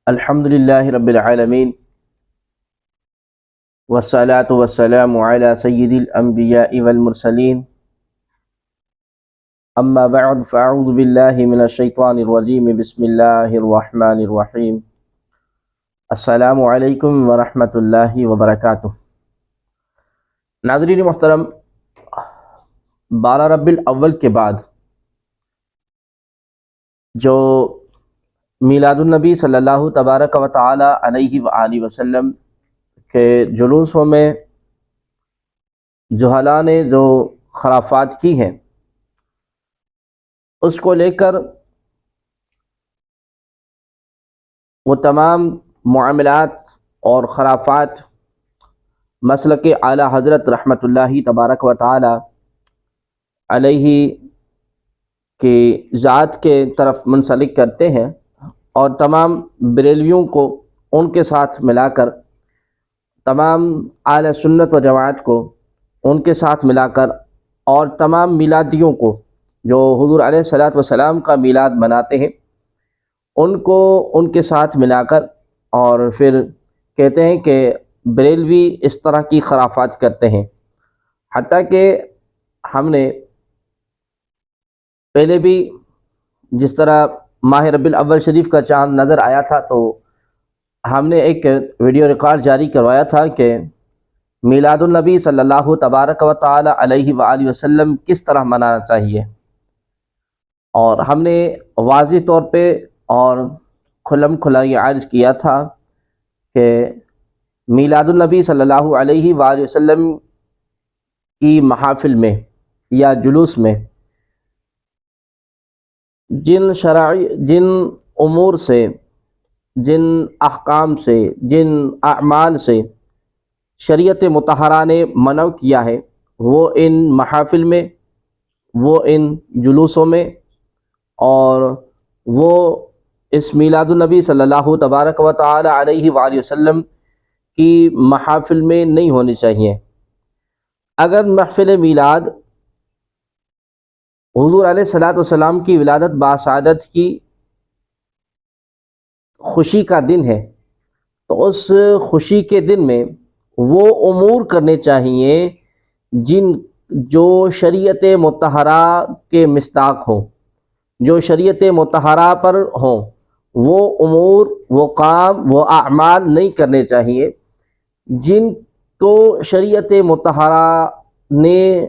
الحمد للہ رب العالمین والصلاة والسلام علی سید الانبیاء والمرسلین اما بعد فاعوذ باللہ من الشیطان الرجیم بسم اللہ الرحمن الرحیم السلام علیکم ورحمۃ اللہ وبرکاتہ۔ ناظرین محترم، 12 ربیع الاول کے بعد جو میلاد النبی صلی اللہ تبارک و تعالی علیہ وآلہ وسلم کے جلوسوں میں جہلاء نے جو خرافات کی ہیں، اس کو لے کر وہ تمام معاملات اور خرافات مسلک اعلیٰ حضرت رحمۃ اللہ تبارک و تعالی علیہ کی ذات کے طرف منسلک کرتے ہیں، اور تمام بریلویوں کو ان کے ساتھ ملا کر، تمام اہل سنت و جماعت کو ان کے ساتھ ملا کر، اور تمام میلادیوں کو جو حضور علیہ الصلوۃ والسلام کا میلاد مناتے ہیں ان کو ان کے ساتھ ملا کر، اور پھر کہتے ہیں کہ بریلوی اس طرح کی خرافات کرتے ہیں۔ حتیٰ کہ ہم نے پہلے بھی جس طرح ماہ ربیع الاول شریف کا چاند نظر آیا تھا تو ہم نے ایک ویڈیو ریکارڈ جاری کروایا تھا کہ میلاد النبی صلی اللہ تبارک و تعالی علیہ وآلہ وسلم کس طرح منانا چاہیے، اور ہم نے واضح طور پہ اور کھلم کھلا یہ عرض کیا تھا کہ میلاد النبی صلی اللہ علیہ وآلہ وسلم کی محافل میں یا جلوس میں جن امور سے، جن احکام سے، جن اعمال سے شریعت مطہرہ نے منع کیا ہے، وہ ان محافل میں، وہ ان جلوسوں میں، اور وہ اس میلاد النبی صلی اللہ تبارک و تعالی علیہ وآلہ وسلم کی محافل میں نہیں ہونی چاہیے۔ اگر محفل میلاد حضور علیہ الصلوۃ والسلام کی ولادت باسعادت کی خوشی کا دن ہے تو اس خوشی کے دن میں وہ امور کرنے چاہیے جو شریعت مطہرہ کے مصداق ہوں، جو شریعت مطہرہ پر ہوں، وہ امور، وہ کام، وہ اعمال نہیں کرنے چاہیے جن کو شریعت مطہرہ نے،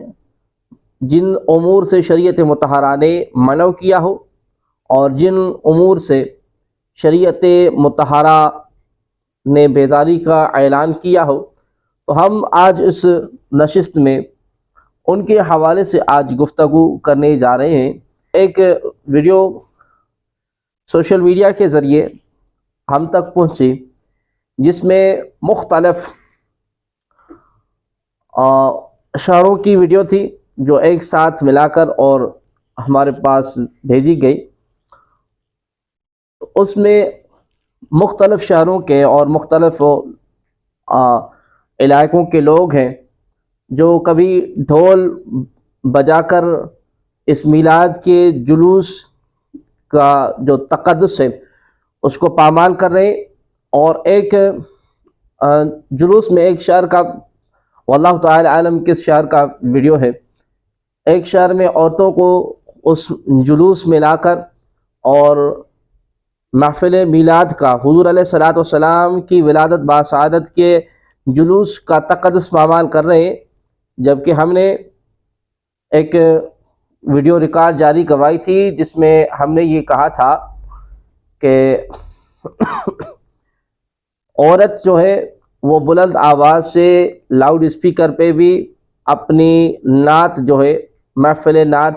جن امور سے شریعت مطہرہ نے منع کیا ہو، اور جن امور سے شریعت مطہرہ نے بیداری کا اعلان کیا ہو۔ تو ہم آج اس نشست میں ان کے حوالے سے آج گفتگو کرنے جا رہے ہیں۔ ایک ویڈیو سوشل میڈیا کے ذریعے ہم تک پہنچی جس میں مختلف اشعاروں کی ویڈیو تھی جو ایک ساتھ ملا کر اور ہمارے پاس بھیجی گئی۔ اس میں مختلف شہروں کے اور مختلف علاقوں کے لوگ ہیں جو کبھی ڈھول بجا کر اس میلاد کے جلوس کا جو تقدس ہے اس کو پامال کر رہے ہیں، اور ایک جلوس میں ایک شہر کا، واللہ تعالی عالم کس شہر کا ویڈیو ہے، ایک شہر میں عورتوں کو اس جلوس میں لا کر اور محفل میلاد کا، حضور علیہ الصلوۃ والسلام کی ولادت باسعادت کے جلوس کا تقدس پامال کر رہے ہیں، جبکہ ہم نے ایک ویڈیو ریکارڈ جاری کروائی تھی جس میں ہم نے یہ کہا تھا کہ عورت جو ہے وہ بلند آواز سے لاؤڈ اسپیکر پہ بھی اپنی نعت جو ہے محفل نعت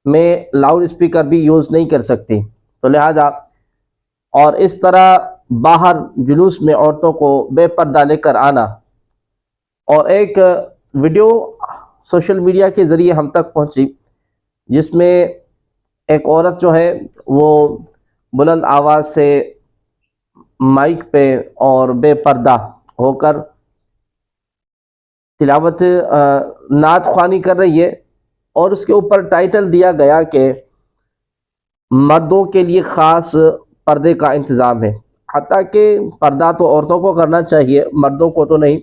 میں لاؤڈ اسپیکر بھی یوز نہیں کر سکتی، تو لہذا اور اس طرح باہر جلوس میں عورتوں کو بے پردہ لے کر آنا، اور ایک ویڈیو سوشل میڈیا کے ذریعے ہم تک پہنچی جس میں ایک عورت جو ہے وہ بلند آواز سے مائک پہ اور بے پردہ ہو کر تلاوت نعت خوانی کر رہی ہے، اور اس کے اوپر ٹائٹل دیا گیا کہ مردوں کے لیے خاص پردے کا انتظام ہے۔ حتیٰ کہ پردہ تو عورتوں کو کرنا چاہیے، مردوں کو تو نہیں،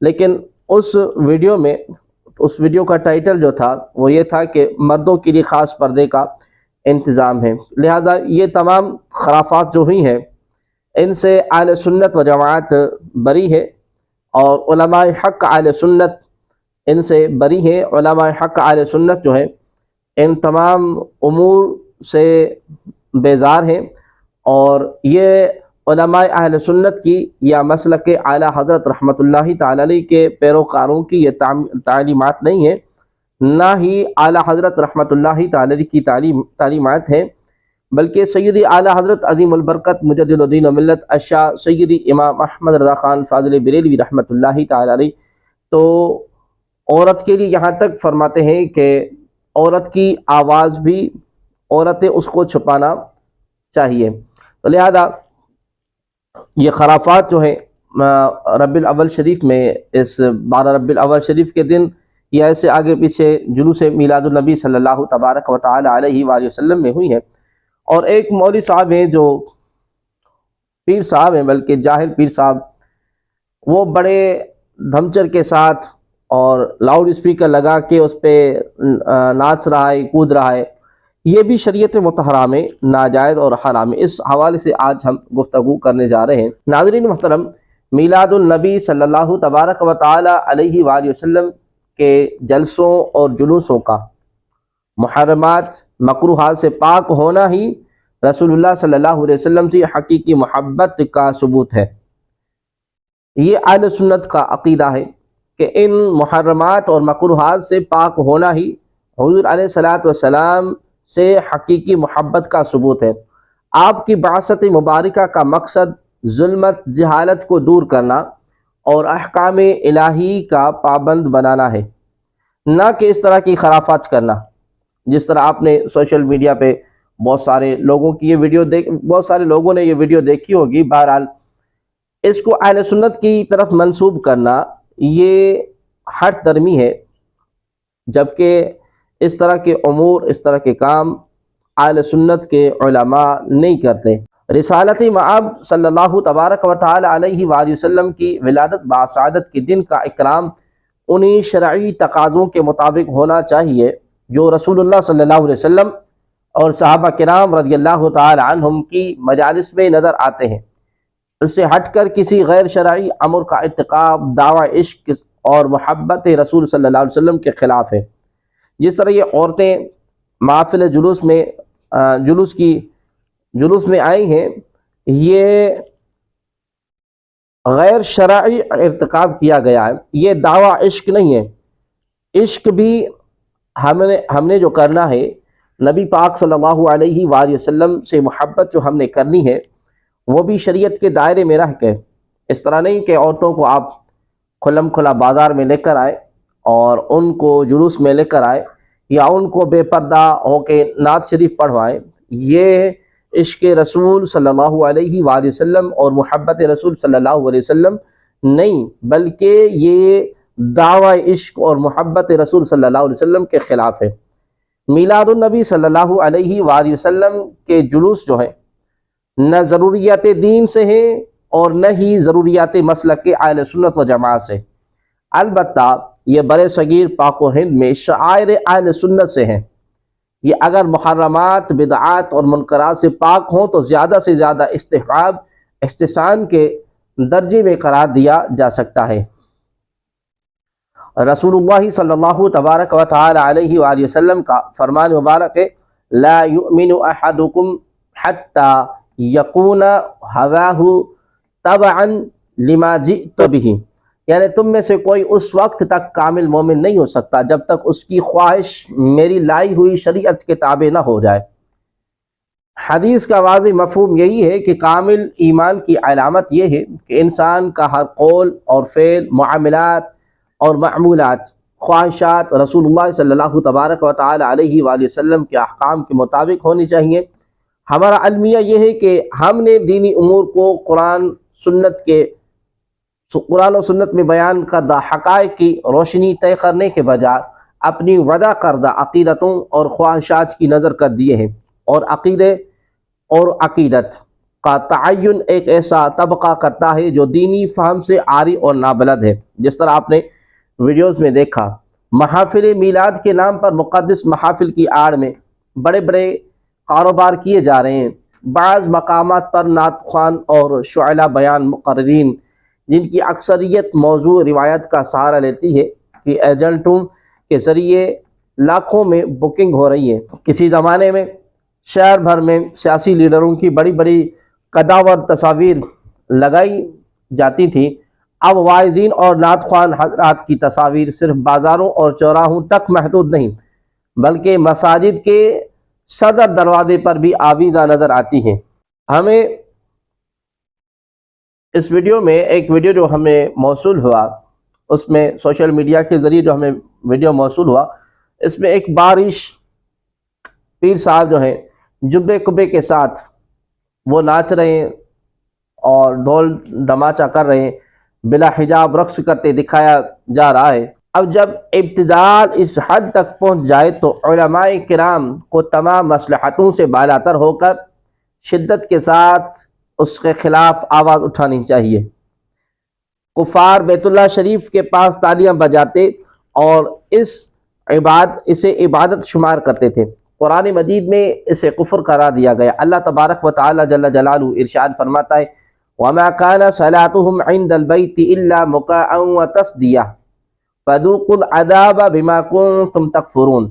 لیکن اس ویڈیو کا ٹائٹل جو تھا وہ یہ تھا کہ مردوں کے لیے خاص پردے کا انتظام ہے۔ لہذا یہ تمام خرافات جو ہوئی ہیں ان سے اہل سنت و جماعت بری ہے، اور علماء حق اہل سنت ان سے بری ہے۔ علماء حق اہل سنت جو ہے ان تمام امور سے بیزار ہیں، اور یہ علماء اہل سنت کی یا مسلک اعلی حضرت رحمۃ اللہ تعالی علیہ کے پیروکاروں کی یہ تعلیمات نہیں ہیں، نہ ہی اعلی حضرت رحمۃ اللہ تعالی علیہ کی تعلیمات ہیں، بلکہ سیدی اعلی حضرت عظیم البرکت مجدد الدین و ملت الشاہ سیدی امام احمد رضا خان فاضل بریلوی رحمۃ اللہ تعالی علیہ تو عورت کے لیے یہاں تک فرماتے ہیں کہ عورت کی آواز بھی عورتیں اس کو چھپانا چاہیے۔ تو لہذا یہ خرافات جو ہیں ربیع الاول شریف میں، اس 12 ربیع الاول شریف کے دن یا ایسے آگے پیچھے جلوس میلاد النبی صلی اللہ تبارک و تعالی علیہ وآلہ وسلم میں ہوئی ہیں، اور ایک مولوی صاحب ہیں جو پیر صاحب ہیں، بلکہ جاہل پیر صاحب، وہ بڑے دھمچر کے ساتھ اور لاؤڈ اسپیکر لگا کے اس پہ ناچ رہا ہے، کود رہا ہے، یہ بھی شریعت مطہرہ میں ناجائز اور حرام ہے۔ اس حوالے سے آج ہم گفتگو کرنے جا رہے ہیں۔ ناظرین محترم، میلاد النبی صلی اللہ تبارک و تعالی علیہ وآلہ وسلم کے جلسوں اور جلوسوں کا محرمات مکروہات سے پاک ہونا ہی رسول اللہ صلی اللہ علیہ وسلم سے حقیقی محبت کا ثبوت ہے۔ یہ اہل سنت کا عقیدہ ہے کہ ان محرمات اور مکروہات سے پاک ہونا ہی حضور علیہ الصلوۃ والسلام سے حقیقی محبت کا ثبوت ہے۔ آپ کی بعثت مبارکہ کا مقصد ظلمت جہالت کو دور کرنا اور احکام الہی کا پابند بنانا ہے، نہ کہ اس طرح کی خرافات کرنا۔ جس طرح آپ نے سوشل میڈیا پہ بہت سارے لوگوں نے یہ ویڈیو دیکھی ہوگی، بہرحال اس کو اہل سنت کی طرف منسوب کرنا یہ ہٹ درمی ہے، جبکہ اس طرح کے امور، اس طرح کے کام اہل سنت کے علماء نہیں کرتے۔ رسالت مآب صلی اللہ تبارک و تعالی علیہ وآلہ وسلم کی ولادت باسعادت کے دن کا اکرام انہی شرعی تقاضوں کے مطابق ہونا چاہیے جو رسول اللہ صلی اللہ علیہ وسلم اور صحابہ کرام رضی اللہ تعالی عنہم کی مجالس میں نظر آتے ہیں۔ اس سے ہٹ کر کسی غیر شرعی امر کا ارتکاب دعوی عشق اور محبت رسول صلی اللہ علیہ وسلم کے خلاف ہے۔ جس طرح یہ عورتیں محافل جلوس میں آئی ہیں، یہ غیر شرعی ارتکاب کیا گیا ہے، یہ دعوی عشق نہیں ہے۔ عشق بھی ہم نے جو کرنا ہے، نبی پاک صلی اللہ علیہ وآلہ وسلم سے محبت جو ہم نے کرنی ہے، وہ بھی شریعت کے دائرے میں رہ کے، اس طرح نہیں کہ عورتوں کو آپ کھلم کھلا بازار میں لے کر آئے اور ان کو جلوس میں لے کر آئے، یا ان کو بے پردہ ہو کے نعت شریف پڑھوائیں۔ یہ عشق رسول صلی اللہ علیہ وآلہ وسلم اور محبت رسول صلی اللہ علیہ وسلم نہیں، بلکہ یہ دعوی عشق اور محبت رسول صلی اللہ علیہ وسلم کے خلاف ہے۔ میلاد النبی صلی اللہ علیہ وآلہ وسلم کے جلوس جو ہے، نہ ضروریات دین سے ہیں اور نہ ہی ضروریات مسلک اہل سنت و جماعت سے۔ البتہ یہ برے صغیر پاک و ہند میں شعائر اہل سنت سے ہیں۔ یہ اگر محرمات، بدعات اور منکرات سے پاک ہوں تو زیادہ سے زیادہ استحباب، استحسان کے درجے میں قرار دیا جا سکتا ہے۔ رسول اللہ صلی اللہ تبارک و تعالی علیہ وآلہ وسلم کا فرمان مبارک ہے، لا یؤمن احدکم حتی یکون ہواہ تبعا لما جئت بہ، یعنی تم میں سے کوئی اس وقت تک کامل مومن نہیں ہو سکتا جب تک اس کی خواہش میری لائی ہوئی شریعت کے تابع نہ ہو جائے۔ حدیث کا واضح مفہوم یہی ہے کہ کامل ایمان کی علامت یہ ہے کہ انسان کا ہر قول اور فعل، معاملات اور معمولات، خواہشات رسول اللہ صلی اللہ تبارک و تعالی علیہ وآلہ وسلم کے احکام کے مطابق ہونی چاہیے۔ ہمارا المیہ یہ ہے کہ ہم نے دینی امور کو قرآن و سنت میں بیان کردہ حقائق کی روشنی طے کرنے کے بجائے اپنی وضع کردہ عقیدتوں اور خواہشات کی نظر کر دیے ہیں، اور عقیدت کا تعین ایک ایسا طبقہ کرتا ہے جو دینی فہم سے عاری اور نابلد ہے۔ جس طرح آپ نے ویڈیوز میں دیکھا، محافل میلاد کے نام پر مقدس محافل کی آڑ میں بڑے بڑے کاروبار کیے جا رہے ہیں۔ بعض مقامات پر نعت خوان اور شعلہ بیان مقررین، جن کی اکثریت موضوع روایت کا سہارا لیتی ہے، کہ ایجنٹوں کے ذریعے لاکھوں میں بکنگ ہو رہی ہے۔ کسی زمانے میں شہر بھر میں سیاسی لیڈروں کی بڑی بڑی قداور تصاویر لگائی جاتی تھی، اب واعظین اور نعت خوان حضرات کی تصاویر صرف بازاروں اور چوراہوں تک محدود نہیں، بلکہ مساجد کے صدر دروازے پر بھی آویزاں نظر آتی ہیں۔ ہمیں اس ویڈیو میں ایک ویڈیو جو ہمیں موصول ہوا، اس میں سوشل میڈیا کے ذریعے جو ہمیں ویڈیو موصول ہوا، اس میں ایک بارش پیر صاحب جو ہیں جبے کبے کے ساتھ وہ ناچ رہے ہیں اور ڈھول دھماچہ کر رہے ہیں، بلا حجاب رقص کرتے دکھایا جا رہا ہے۔ اب جب ابتذال اس حد تک پہنچ جائے تو علماء کرام کو تمام مصلحتوں سے بالاتر ہو کر شدت کے ساتھ اس کے خلاف آواز اٹھانی چاہیے۔ کفار بیت اللہ شریف کے پاس تالیاں بجاتے اور اسے عبادت شمار کرتے تھے۔ قرآن مجید میں اسے کفر قرار دیا گیا۔ اللہ تبارک و تعالی جل جلالہ ارشاد فرماتا ہے، وَمَا كَانَ صَلَاتُهُمْ عِنْدَ الْبَيْتِ إِلَّا مُكَاءً وَتَصْدِيَةً فَذُوقُوا الْعَذَابَ بِمَا كُنْتُمْ تَكْفُرُونَ،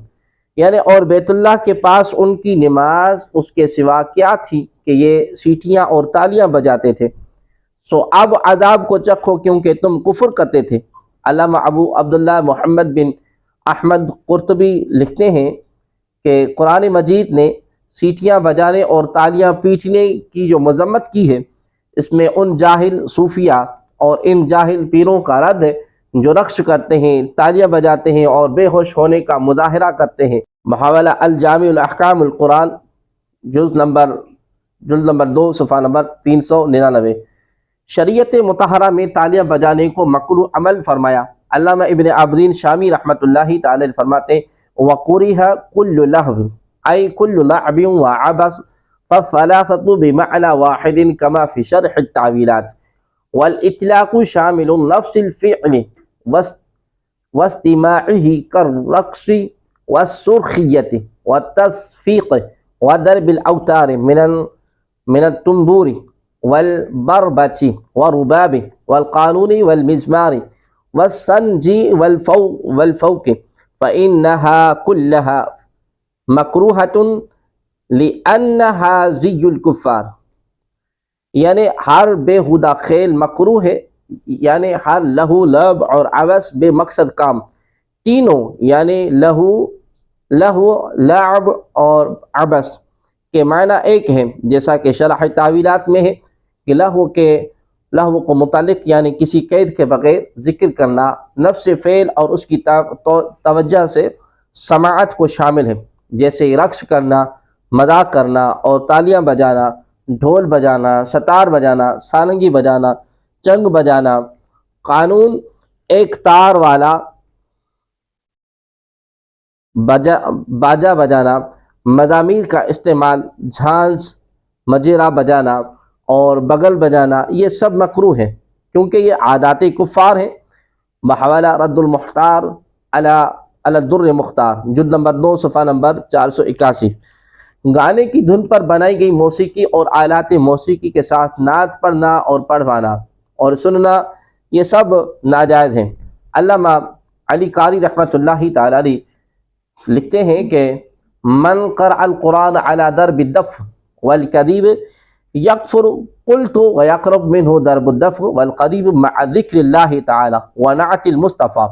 یعنی اور بیت اللہ کے پاس ان کی نماز اس کے سوا کیا تھی کہ یہ سیٹیاں اور تالیاں بجاتے تھے، سو اب عذاب کو چکھو کیونکہ تم کفر کرتے تھے۔ علامہ ابو عبداللہ محمد بن احمد قرطبی لکھتے ہیں کہ قرآن مجید نے سیٹیاں بجانے اور تالیاں پیٹنے کی جو مذمت کی ہے، اس میں ان جاہل صوفیہ اور ان جاہل پیروں کا رد ہے جو رقص کرتے ہیں، تالیاں بجاتے ہیں اور بے ہوش ہونے کا مظاہرہ کرتے ہیں۔ محاولہ الجامع الاحکام القرآن جز نمبر 2 صفحہ نمبر 399۔ شریعت مطہرہ میں تالیاں بجانے کو مکروہ عمل فرمایا۔ علامہ ابن عابدین شامی رحمۃ اللہ تعالی فرماتے ہیں، وَقُرِهَ كُلُّ لَهْوٍ أي كُلُّ لَعْبٍ وَعَبَثٍ فَالثَّلَاثَةُ بِمَعْنَى وَاحِدٍ كَمَا فِي شَرْحِ التَّعْوِيلَاتِ وَالْإِطْلَاقُ شَامِلٌ نَفْسِ الْفِعْلِ وَاسْتِمَاعِهِ كَالرَّقْصِ وَالسُّرْخِيَّةِ وَالتَّصْفِيقِ وَضَرْبِ الْأَوْتَارِ من التنبور والبربة والرباب والقانون والمزمار والسنج والفوق فإنها كلها مکروہۃ لأنها زی الکفار، یعنی ہر بےہودہ کھیل مکروہ ہے، یعنی ہر لہو لعب اور عبث بے مقصد کام، تینوں یعنی لہو لعب اور عبث کے معنی ایک ہیں، جیسا کہ شرح تعویلات میں ہے کہ لہو کو متعلق یعنی کسی قید کے بغیر ذکر کرنا نفس فعل اور اس کی توجہ سے سماعت کو شامل ہے، جیسے رقص کرنا، مذاق کرنا اور تالیاں بجانا، ڈھول بجانا، ستار بجانا، سالنگی بجانا، چنگ بجانا، قانون ایک تار والا باجا بجانا، مزامیر کا استعمال، جھانز، مجیرہ بجانا اور بغل بجانا، یہ سب مکروہ ہیں کیونکہ یہ عادات کفار ہیں۔ محاولہ رد المختار علی الدر مختار جلد نمبر 2 صفحہ نمبر 481۔ گانے کی دھن پر بنائی گئی موسیقی اور آلات موسیقی کے ساتھ نعت پڑھنا اور پڑھوانا اور سننا یہ سب ناجائز ہیں۔ علامہ علی قاری رحمۃ اللہ تعالی علیہ لکھتے ہیں کہ من قرأ القرآن علی درب الدف والقدیب یکفر قلت ویقرب منہ درب الدف والقدیب مع ذکر اللہ تعالی ونعت المصطفیٰ،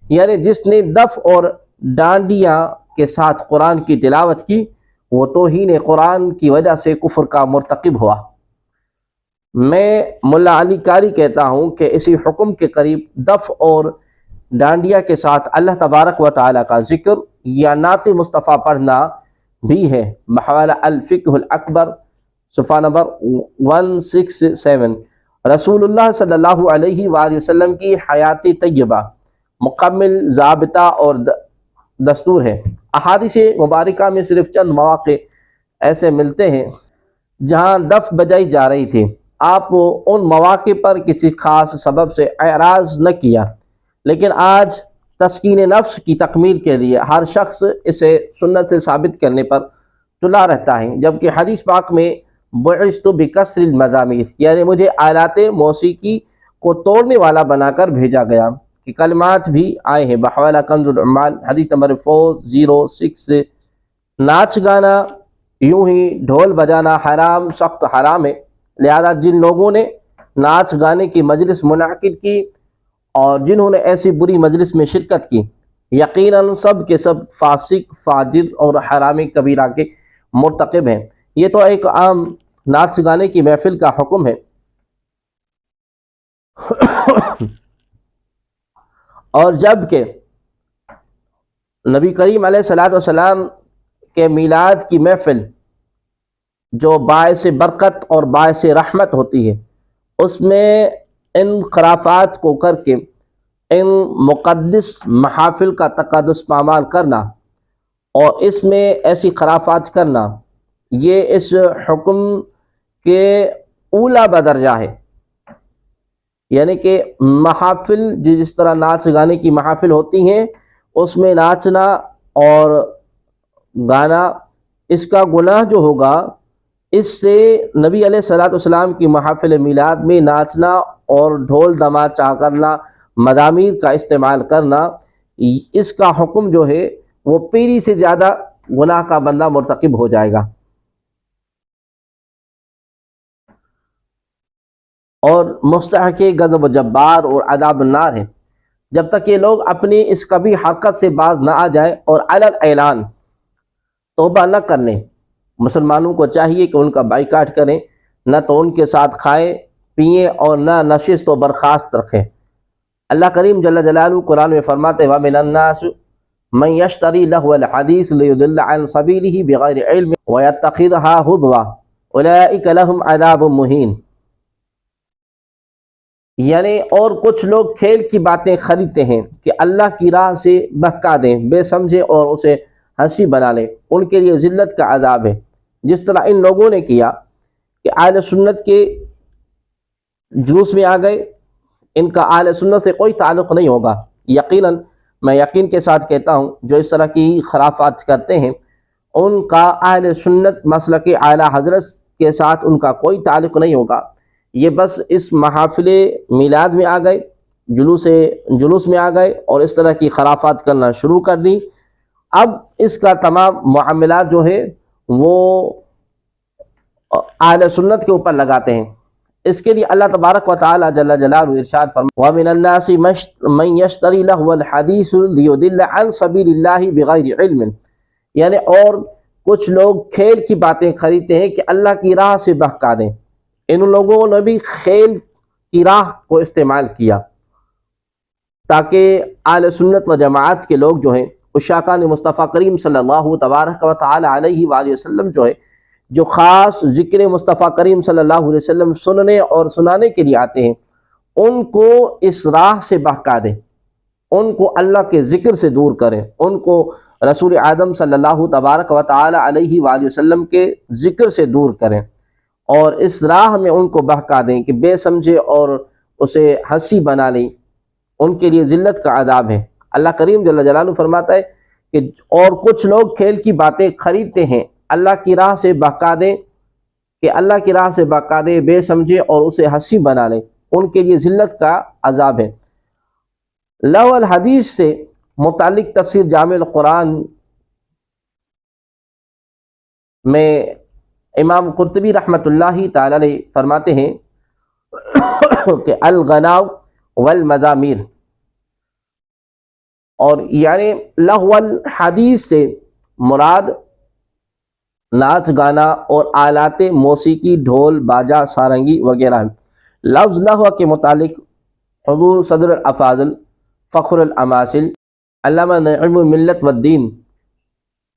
یعنی جس نے دف اور ڈانڈیاں کے ساتھ قرآن کی تلاوت کی وہ توہین قرآن کی وجہ سے کفر کا مرتکب ہوا۔ میں ملا علی قاری کہتا ہوں کہ اسی حکم کے قریب دف اور ڈانڈیا کے ساتھ اللہ تبارک و تعالیٰ کا ذکر یا نعت مصطفیٰ پڑھنا بھی ہے۔ محاولہ الفقہ الاکبر صفحہ نمبر 167۔ رسول اللہ صلی اللہ علیہ وآلہ وسلم کی حیات طیبہ مکمل ضابطہ اور دستور ہے۔ احادیث مبارکہ میں صرف چند مواقع ایسے ملتے ہیں جہاں دف بجائی جا رہی تھی، آپ ان مواقع پر کسی خاص سبب سے اعراض نہ کیا، لیکن آج تسکین نفس کی تکمیل کے لیے ہر شخص اسے سنت سے ثابت کرنے پر تلا رہتا ہے، جبکہ حدیث پاک میں بعثت بکسر المزامیر، یعنی مجھے آلات موسیقی کو توڑنے والا بنا کر بھیجا گیا، کہ کلمات بھی آئے ہیں بحوالہ کنز العمال حدیث نمبر 406۔ ناچ گانا یوں ہی ڈھول بجانا حرام، سخت حرام ہے، لہذا جن لوگوں نے ناچ گانے کی مجلس منعقد کی اور جنہوں نے ایسی بری مجلس میں شرکت کی، یقیناً سب کے سب فاسق، فاجر اور حرامی کبیرہ کے مرتکب ہیں۔ یہ تو ایک عام ناچ گانے کی محفل کا حکم ہے، اور جب کہ نبی کریم علیہ السلام کے میلاد کی محفل جو باعث برکت اور باعث رحمت ہوتی ہے، اس میں ان خرافات کو کر کے ان مقدس محافل کا تقدس پامال کرنا اور اس میں ایسی خرافات کرنا، یہ اس حکم کے اولا بدرجہ ہے۔ یعنی کہ محافل جس طرح ناچ گانے کی محافل ہوتی ہیں، اس میں ناچنا اور گانا، اس کا گناہ جو ہوگا، اس سے نبی علیہ السلام کی محافل میلاد میں ناچنا اور ڈھول دماچا کرنا، مزامیر کا استعمال کرنا، اس کا حکم جو ہے وہ پیری سے زیادہ گناہ کا بندہ مرتکب ہو جائے گا۔ اور مستحق غضب و جبار اور عذاب النار ہے، جب تک یہ لوگ اپنی اس کبھی حرکت سے باز نہ آ جائیں اور علل اعلان توبہ نہ کر لیں۔ مسلمانوں کو چاہیے کہ ان کا بائیکاٹ کریں، نہ تو ان کے ساتھ کھائیں پئیں اور نہ نشست و برخاست رکھیں۔ اللہ کریم جل جلالہ قرآن میں فرماتے ہیں وَمِنَ النَّاسِ مَن يَشْتَرِي لَهْوَ الْحَدِيثِ لِيُضِلَّ عَن سَبِيلِهِ بِغَيْرِ عِلْمٍ وَيَتَّخِذَهَا هُزُوًا أُولَٰئِكَ لَهُمْ عَذَابٌ مُهِينٌ۔ یعنی اور کچھ لوگ کھیل کی باتیں خریدتے ہیں کہ اللہ کی راہ سے بہکا دیں، بے سمجھے اور اسے ہنسی بنا لیں، ان کے لیے ذلت کا عذاب ہے۔ جس طرح ان لوگوں نے کیا کہ اہل سنت کے جلوس میں آ گئے، ان کا اہل سنت سے کوئی تعلق نہیں ہوگا۔ یقیناً میں یقین کے ساتھ کہتا ہوں جو اس طرح کی خرافات کرتے ہیں، ان کا اہل سنت مسلک اعلیٰ حضرت کے ساتھ ان کا کوئی تعلق نہیں ہوگا۔ یہ بس اس محافل میلاد میں آ گئے، جلوس میں آ گئے اور اس طرح کی خرافات کرنا شروع کر دی۔ اب اس کا تمام معاملات جو ہے وہ اہل سنت کے اوپر لگاتے ہیں۔ اس کے لیے اللہ تبارک و تعالی جل جلالہ ارشاد فرماتے ہیں وَمِنَ النَّاسِ مَن يَشْتَرِي لَهْوَ الْحَدِيثِ لِيُضِلَّ عَن سَبِيلِ اللَّهِ بِغَيْرِ عِلْمٍ، یعنی اور کچھ لوگ کھیل کی باتیں خریدتے ہیں کہ اللہ کی راہ سے بہکا دیں۔ ان لوگوں نے بھی کھیل کی راہ کو استعمال کیا تاکہ اہل سنت و جماعت کے لوگ جو ہیں عشاقان مصطفیٰ کریم صلی اللہ تبارک و تعالی علیہ وآلہ وسلم جو ہے، جو خاص ذکر مصطفیٰ کریم صلی اللہ علیہ وسلم سننے اور سنانے کے لیے آتے ہیں، ان کو اس راہ سے بہکا دیں، ان کو اللہ کے ذکر سے دور کریں، ان کو رسول اعظم صلی اللہ تبارک و تعالی علیہ وآلہ وسلم کے ذکر سے دور کریں اور اس راہ میں ان کو بہکا دیں کہ بے سمجھے اور اسے ہنسی بنا لیں، ان کے لیے ذلت کا عذاب ہے۔ اللہ کریم جل جلالہ فرماتا ہے کہ اور کچھ لوگ کھیل کی باتیں خریدتے ہیں، اللہ کی راہ سے بہکا دیں کہ اللہ کی راہ سے بہکا دیں، بے سمجھے اور اسے ہنسی بنا لیں، ان کے لیے ذلت کا عذاب ہے۔ لہو الحدیث سے متعلق تفسیر جامع القرآن میں امام قرطبی رحمۃ اللہ تعالی علیہ فرماتے ہیں کہ الغناء والمزامیر، اور یعنی لہو الحدیث سے مراد ناچ گانا اور آلات موسیقی، ڈھول باجا، سارنگی وغیرہ۔ لفظ لہو کے متعلق حضور صدر الافاضل فخر الاماثل علامہ نعیم ملت والدین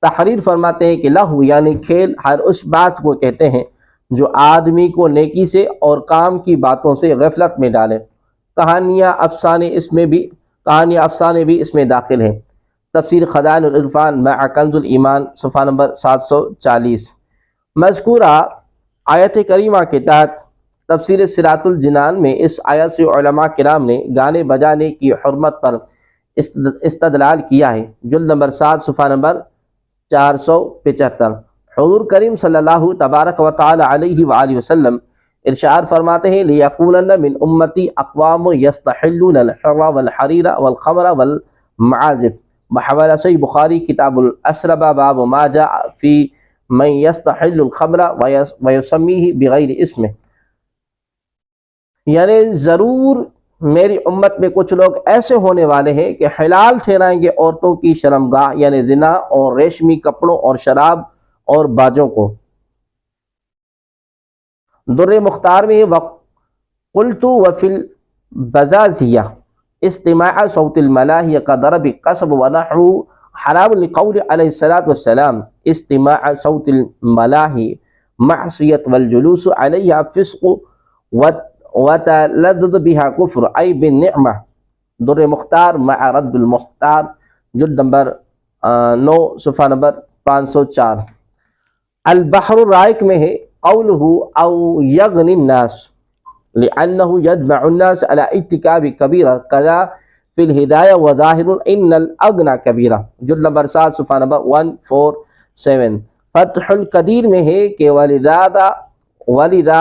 تحریر فرماتے ہیں کہ لہو یعنی کھیل ہر اس بات کو کہتے ہیں جو آدمی کو نیکی سے اور کام کی باتوں سے غفلت میں ڈالے۔ کہانیاں افسانے بھی اس میں داخل ہیں۔ تفسیر خزائن العرفان مع کنز الایمان صفحہ نمبر 740۔ مذکورہ آیت کریمہ کے تحت تفسیر صراط الجنان میں اس آیت سے علماء کرام نے گانے بجانے کی حرمت پر استدلال کیا ہے۔ جلد نمبر 7 صفحہ نمبر 475۔ حضور کریم صلی اللہ تبارک و تعالی علیہ وآلہ وسلم ارشاد فرماتے ہیں لِيَكُونَنَّ مِنْ أُمَّتِي أَقْوَامٌ يَسْتَحِلُّونَ الْحِرَّ وَالْحَرِيرَ وَالْخَمْرَ وَالْمَعَازِفَ، بحوالہ صحیح بخاری کتاب الاشربہ باب ما جاء فی من یستحل الخمر ویسمیہ بغیر اسمہ، یعنی ضرور میری امت میں کچھ لوگ ایسے ہونے والے ہیں کہ حلال ٹھہرائیں گے عورتوں کی شرمگاہ یعنی زنا اور ریشمی کپڑوں اور شراب اور باجوں کو۔ در مختار میں وقلت وفی البزازیہ استماع صوت الملاہی كضرب قصب ونحو حرام لقول علیہ الصلاۃ والسلام استماع صوت الملاہی معصیت والجلوس علیہا فسق وتلذذ بها کفر ای بالنعمہ۔ در مختار مع رد المختار جلد نمبر 9 صفحہ نمبر 504۔ البحر الرائق میں ہے قولہ او یغنی الناس لأنه يجمع الناس على ارتكاب كبيرة كذا في الهداية وظاهر إن الأغنى كبيرة، جلد نمبر 7 صفحہ نمبر 147۔ فتح القدیر میں ہے کہ ولذا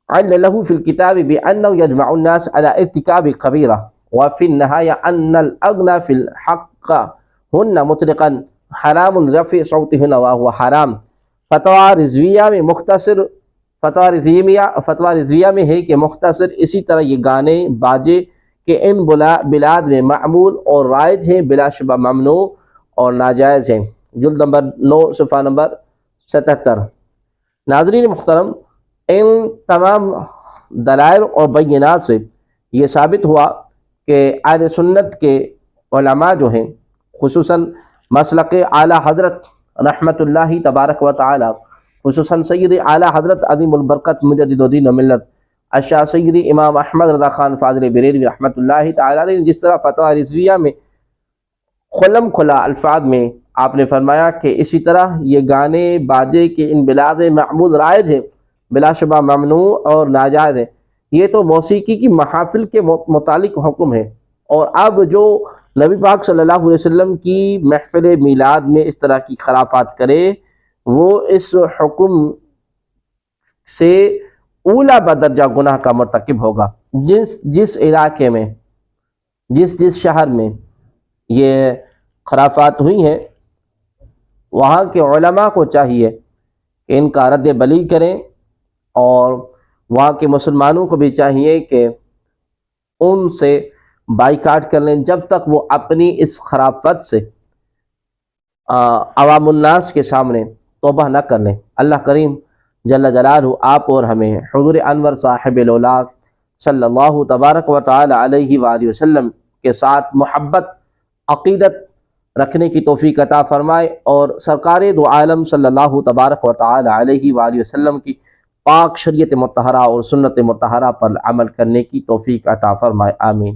عل له في الكتاب بأنه يجمع الناس على ارتكاب كبيرة وفي النهاية أن الأغنى في الحق هن مطلقا حرام رفع صوتهن وهو حرام۔ فتویٰ رضویہ میں مختصر فتویٰ رضویہ میں ہے کہ مختصر اسی طرح یہ گانے باجے کہ ان بلاد میں معمول اور رائج ہیں بلا شبہ ممنوع اور ناجائز ہیں، جلد نمبر 9 صفحہ نمبر 77۔ ناظرین محترم، ان تمام دلائل اور بینات سے یہ ثابت ہوا کہ اہل سنت کے علماء جو ہیں خصوصاً مسلک اعلیٰ حضرت رحمت اللہ تبارک و تعالی، خصوصاً سید اعلیٰ حضرت عظیم البرکت مجدد الدین و ملت الشاہ سید امام احمد رضا خان فاضل بریلوی رحمت اللہ تعالی علیہ نے جس طرح فتویٰ رضویہ میں کھلم کھلا الفاظ میں آپ نے فرمایا کہ اسی طرح یہ گانے باجے کے ان بلاد معمول رائج ہیں بلا شبہ ممنوع اور ناجائز ہے، یہ تو موسیقی کی محافل کے متعلق حکم ہے، اور اب جو نبی پاک صلی اللہ علیہ وسلم کی محفل میلاد میں اس طرح کی خرافات کرے وہ اس حکم سے اولا بدرجہ گناہ کا مرتکب ہوگا۔ جس علاقے میں جس شہر میں یہ خرافات ہوئی ہیں وہاں کے علماء کو چاہیے کہ ان کا رد بلی کریں، اور وہاں کے مسلمانوں کو بھی چاہیے کہ ان سے بائیکاٹ کر لیں جب تک وہ اپنی اس خرافت سے عوام الناس کے سامنے توبہ نہ کر لیں۔ اللہ کریم جل جلالہ آپ اور ہمیں حضور انور صاحب الاولاق صلی اللہ تبارک و تعالی علیہ وآلہ وسلم کے ساتھ محبت عقیدت رکھنے کی توفیق عطا فرمائے، اور سرکار دو عالم صلی اللہ تبارک و تعالی علیہ وآلہ وسلم کی پاک شریعت مطہرہ اور سنت مطہرہ پر عمل کرنے کی توفیق عطا فرمائے، آمین۔